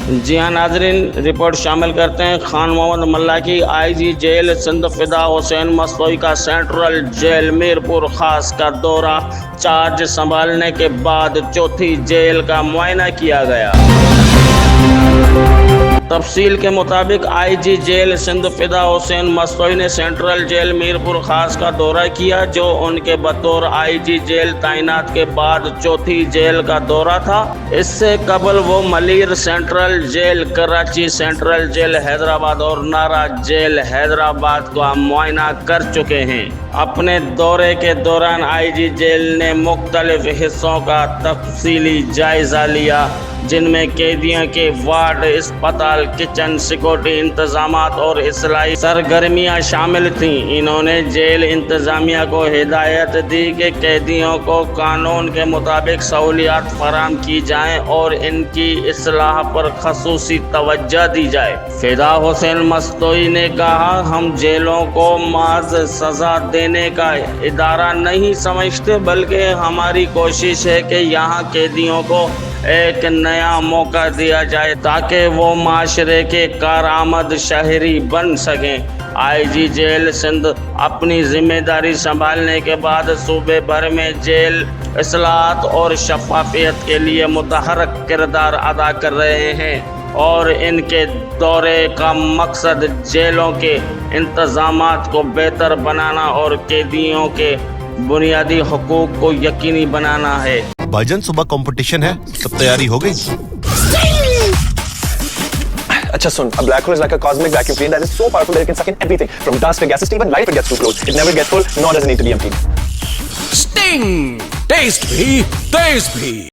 جی ہاں ناظرین، رپورٹ شامل کرتے ہیں خان محمد ملا کی آئی جی جیل سندھ فدا حسین مستوی کا سینٹرل جیل میرپور خاص کا دورہ، چارج سنبھالنے کے بعد چوتھی جیل کا معائنہ کیا گیا۔ تفصیل کے مطابق آئی جی جیل سندھ فدا حسین مستوی نے سینٹرل جیل میرپور خاص کا دورہ کیا، جو ان کے بطور آئی جی جیل تعینات کے بعد چوتھی جیل کا دورہ تھا۔ اس سے قبل وہ Malir central jail Karachi, central jail Hyderabad اور نارا جیل حیدرآباد کا معائنہ کر چکے ہیں۔ اپنے دورے کے دوران آئی جی جیل نے مختلف حصوں کا تفصیلی جائزہ لیا، جن میں قیدیوں کے وارڈ، اسپتال، کچن، سیکورٹی انتظامات اور اصلاحی سرگرمیاں شامل تھیں۔ انہوں نے جیل انتظامیہ کو ہدایت دی کہ قیدیوں کو قانون کے مطابق سہولیات فراہم کی جائیں اور ان کی اصلاح پر خصوصی توجہ دی جائے۔ فدا حسین مستوی نے کہا، ہم جیلوں کو محض سزا دینے کا ادارہ نہیں سمجھتے، بلکہ ہماری کوشش ہے کہ یہاں قیدیوں کو ایک نیا موقع دیا جائے تاکہ وہ معاشرے کے کارآمد شہری بن سکیں۔ آئی جی جیل سندھ اپنی ذمہ داری سنبھالنے کے بعد صوبے بھر میں جیل اصلاحات اور شفافیت کے لیے متحرک کردار ادا کر رہے ہیں، اور ان کے دورے کا مقصد جیلوں کے انتظامات کو بہتر بنانا اور قیدیوں کے بنیادی حقوق کو یقینی بنانا ہے۔ بھائی جان صبح کمپٹیشن ہے، سب تیاری ہو گئی؟ اچھا سن, a black hole is like a cosmic vacuum cleaner that is so powerful that it can suck in everything from dust to gases to even light if it gets too close. It never gets full, nor does it need to be emptied. Sting! Taste bhi, taste bhi.